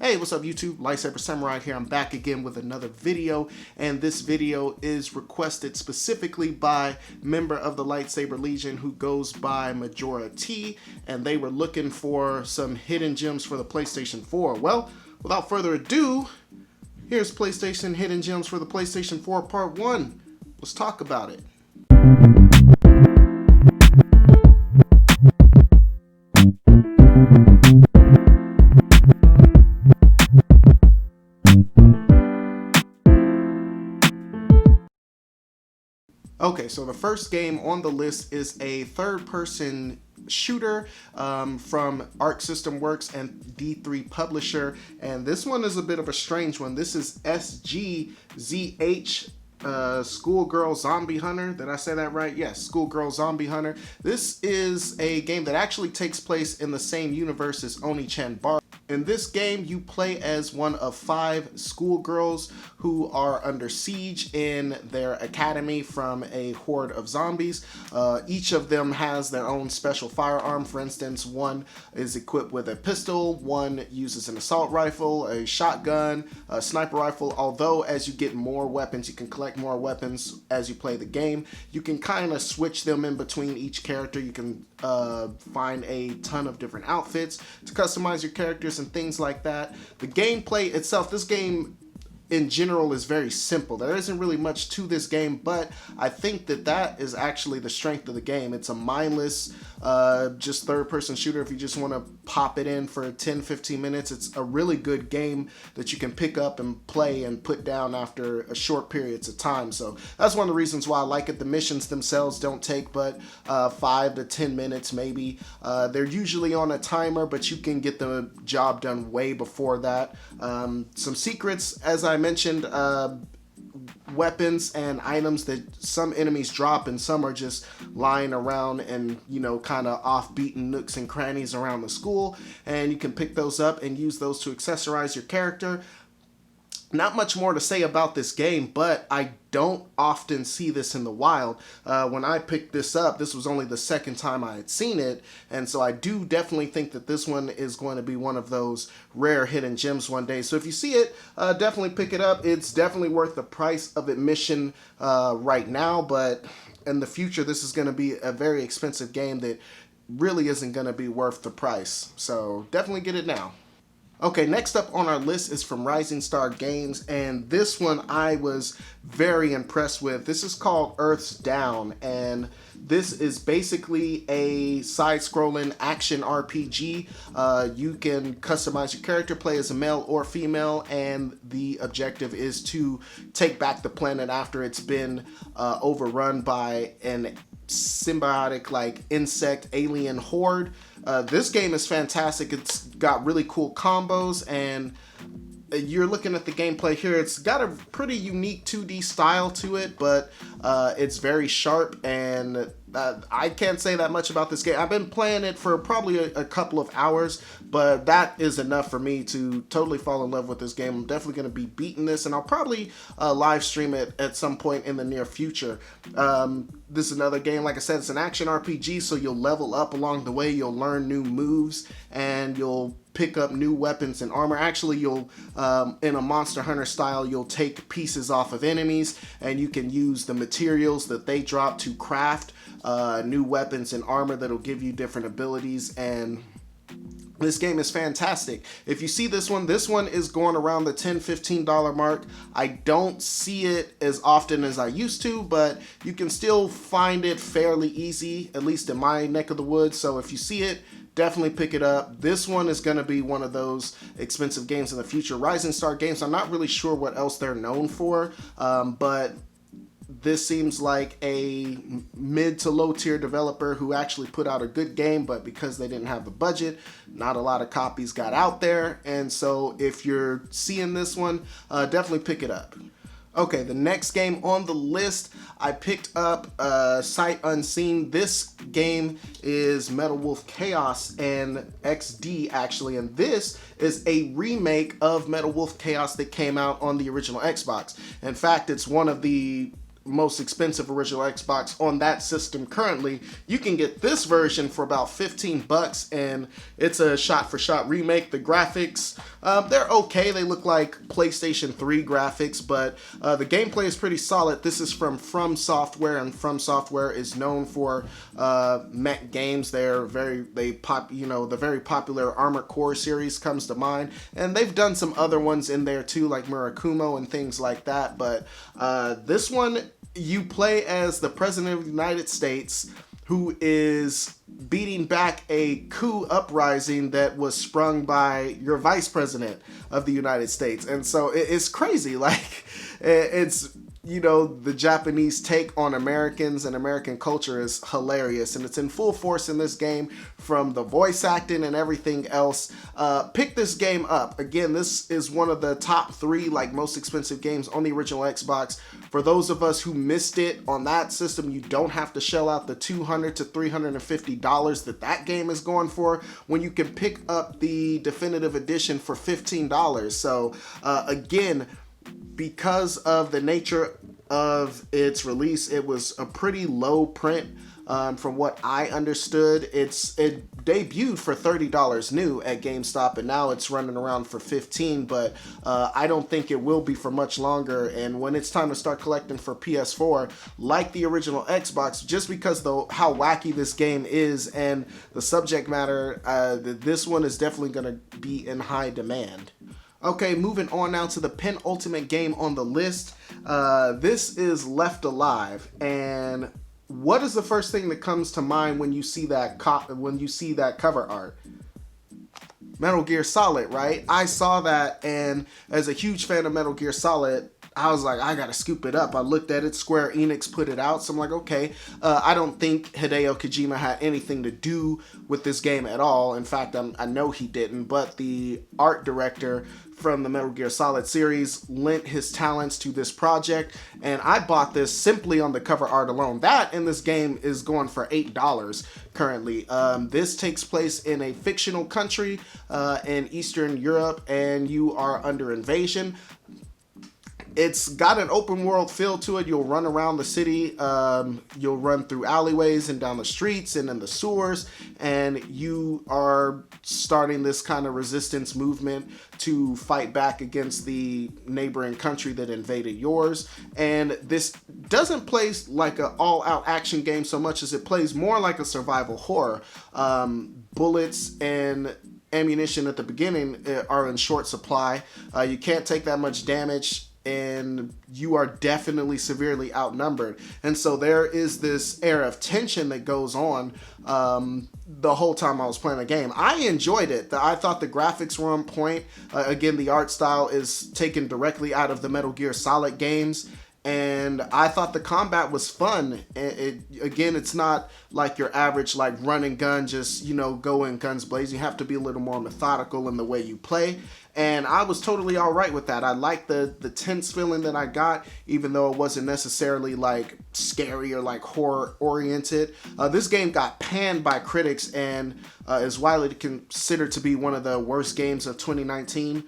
Hey, what's up YouTube? Lightsaber Samurai here. I'm back again with another video, and this video is requested specifically by member of the Lightsaber Legion who goes by Majora T, and they were looking for some hidden gems for the PlayStation 4. Well, without further ado, here's PlayStation Hidden Gems for the PlayStation 4 Part 1. Let's talk about it. Okay, so the first game on the list is a third-person shooter from Arc System Works and D3 Publisher, and this one is a bit of a strange one. This is SGZH Schoolgirl Zombie Hunter. Did I say that right? Yes, Schoolgirl Zombie Hunter. This is a game that actually takes place in the same universe as Oni-chan Bar. In this game, you play as one of 5 schoolgirls who are under siege in their academy from a horde of zombies. Each of them has their own special firearm. For instance, one is equipped with a pistol, one uses an assault rifle, a shotgun, a sniper rifle. Although as you get more weapons, you can collect more weapons as you play the game. You can kind of switch them in between each character. You can find a ton of different outfits to customize your characters and things like that. The gameplay itself, this game in general is very simple. There isn't really much to this game, but I think that is actually the strength of the game. It's a mindless, just third-person shooter. If you just want to pop it in for 10-15 minutes, it's a really good game that you can pick up and play and put down after a short periods of time. So that's one of the reasons why I like it. The missions themselves don't take but 5 to 10 minutes maybe. They're usually on a timer, but you can get the job done way before that. Some secrets, as I mentioned, weapons and items that some enemies drop and some are just lying around and, you know, kind of off-beaten nooks and crannies around the school, and you can pick those up and use those to accessorize your character. Not much more to say about this game, but I don't often see this in the wild. When I picked this up, this was only the second time I had seen it, and so I do definitely think that this one is going to be one of those rare hidden gems one day. So if you see it, definitely pick it up. It's definitely worth the price of admission right now, but in the future, this is going to be a very expensive game that really isn't going to be worth the price. So definitely get it now. Okay, next up on our list is from Rising Star Games, and this one I was very impressed with. This is called Earth's Down, and this is basically a side-scrolling action RPG. You can customize your character, play as a male or female, and the objective is to take back the planet after it's been overrun by an symbiotic like insect alien horde. This game is fantastic. It's got really cool combos, and you're looking at the gameplay here. It's got a pretty unique 2D style to it, but it's very sharp, and I can't say that much about this game. I've been playing it for probably a couple of hours, but that is enough for me to totally fall in love with this game. I'm definitely going to be beating this, and I'll probably live stream it at some point in the near future. This is another game, like I said, it's an action RPG, so you'll level up along the way. You'll learn new moves, and you'll pick up new weapons and armor. Actually, you'll, in a Monster Hunter style, you'll take pieces off of enemies, and you can use the materials that they drop to craft new weapons and armor that'll give you different abilities, and this game is fantastic. If you see this one is going around the $10-15 mark. I don't see it as often as I used to, but you can still find it fairly easy, at least in my neck of the woods. So if you see it, definitely pick it up. This one is going to be one of those expensive games in the future. Rising Star Games, I'm not really sure what else they're known for, but this seems like a mid to low tier developer who actually put out a good game, but because they didn't have the budget, not a lot of copies got out there. And so if you're seeing this one, definitely pick it up. Okay, the next game on the list, I picked up Sight Unseen. This game is Metal Wolf Chaos and XD actually, and this is a remake of Metal Wolf Chaos that came out on the original Xbox. In fact, it's one of the most expensive original Xbox on that system currently. You can get this version for about $15, and it's a shot-for-shot remake. The graphics, they're okay. They look like PlayStation 3 graphics, but the gameplay is pretty solid. This is from Software, and From Software is known for mech games. The very popular Armored Core series comes to mind, and they've done some other ones in there too, like Murakumo and things like that. But this one, you play as the President of the United States, who is beating back a coup uprising that was sprung by your Vice President of the United States. And so it's crazy. Like, it's, the Japanese take on Americans and American culture is hilarious, and it's in full force in this game, from the voice acting and everything else. Pick this game up. Again, this is one of the top 3 most expensive games on the original Xbox. For those of us who missed it on that system, you don't have to shell out the $200 to $350 that game is going for, when you can pick up the definitive edition for $15. So again, because of the nature of its release, it was a pretty low print. From what I understood, it debuted for $30 new at GameStop, and now it's running around for $15, but I don't think it will be for much longer. And when it's time to start collecting for PS4, like the original Xbox, just because how wacky this game is and the subject matter, this one is definitely going to be in high demand. Okay, moving on now to the penultimate game on the list. This is Left Alive, and what is the first thing that comes to mind when you see that cover art? Metal Gear Solid, right? I saw that, and as a huge fan of Metal Gear Solid, I was like, I gotta scoop it up. I looked at it, Square Enix put it out, so I'm like, okay. I don't think Hideo Kojima had anything to do with this game at all. In fact, I know he didn't, but the art director from the Metal Gear Solid series lent his talents to this project, and I bought this simply on the cover art alone. That in this game is going for $8 currently. This takes place in a fictional country in Eastern Europe, and you are under invasion. It's got an open world feel to it. You'll run around the city, you'll run through alleyways and down the streets and in the sewers, and you are starting this kind of resistance movement to fight back against the neighboring country that invaded yours. And this doesn't play like an all-out action game so much as it plays more like a survival horror. Bullets and ammunition at the beginning are in short supply. You can't take that much damage, and you are definitely severely outnumbered. And so there is this air of tension that goes on the whole time I was playing the game. I enjoyed it. I thought the graphics were on point. Again, the art style is taken directly out of the Metal Gear Solid games. And I thought the combat was fun. Again, it's not like your average run and gun, just going guns blazing. You have to be a little more methodical in the way you play. And I was totally all right with that. I liked the tense feeling that I got, even though it wasn't necessarily scary or horror oriented. This game got panned by critics and is widely considered to be one of the worst games of 2019.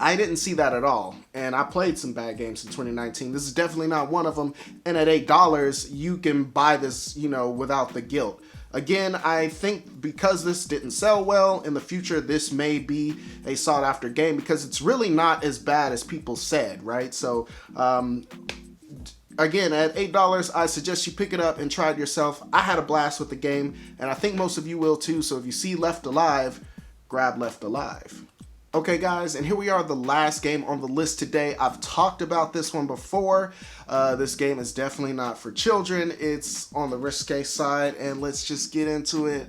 I didn't see that at all, and I played some bad games in 2019. This is definitely not one of them, and at $8, you can buy this, without the guilt. Again, I think because this didn't sell well, in the future this may be a sought-after game, because it's really not as bad as people said, right? So, again, at $8, I suggest you pick it up and try it yourself. I had a blast with the game, and I think most of you will too, so if you see Left Alive, grab Left Alive. Okay guys, and here we are, the last game on the list today. I've talked about this one before. This game is definitely not for children. It's on the risque side, and let's just get into it.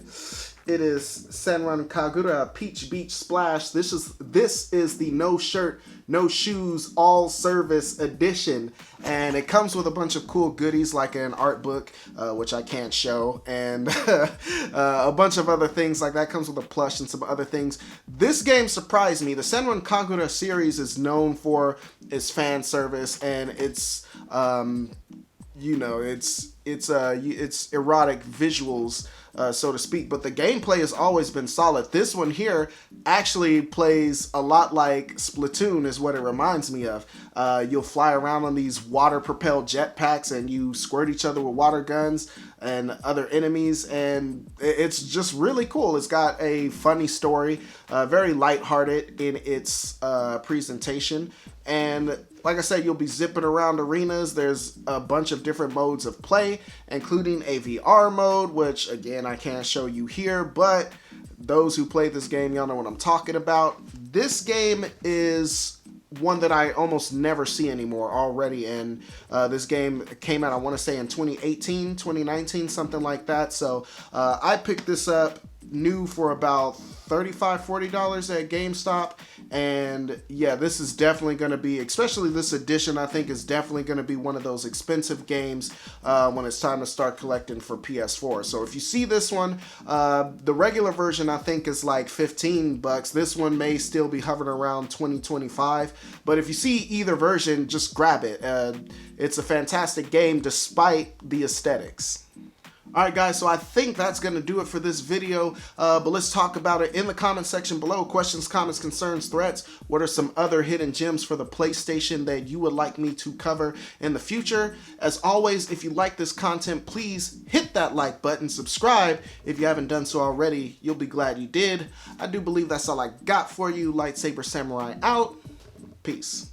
It is Senran Kagura Peach Beach Splash. This is the no shirt, no shoes, all service edition, and it comes with a bunch of cool goodies like an art book, which I can't show, and a bunch of other things like that. Comes with a plush and some other things. This game surprised me. The Senran Kagura series is known for its fan service, and it's it's erotic visuals. so to speak. But the gameplay has always been solid. This one here actually plays a lot like Splatoon is what it reminds me of. You'll fly around on these water-propelled jetpacks and you squirt each other with water guns and other enemies, and it's just really cool. It's got a funny story, very lighthearted in its presentation, and like I said, you'll be zipping around arenas. There's a bunch of different modes of play, including a VR mode, which again I can't show you here, but those who play this game, y'all know what I'm talking about. This game is one that I almost never see anymore already, and this game came out, I want to say, in 2018, 2019, something like that. So I picked this up new for about $35-$40 at GameStop, and yeah, this is definitely going to be, especially this edition, I think is definitely going to be one of those expensive games when it's time to start collecting for PS4. So if you see this one, the regular version I think is like $15. This one may still be hovering around $20-$25, but if you see either version, just grab it. It's a fantastic game despite the aesthetics. Alright guys, so I think that's going to do it for this video, but let's talk about it in the comment section below. Questions, comments, concerns, threats. What are some other hidden gems for the PlayStation that you would like me to cover in the future? As always, if you like this content, please hit that like button, subscribe if you haven't done so already. You'll be glad you did. I do believe that's all I got for you. Lightsaber Samurai out. Peace.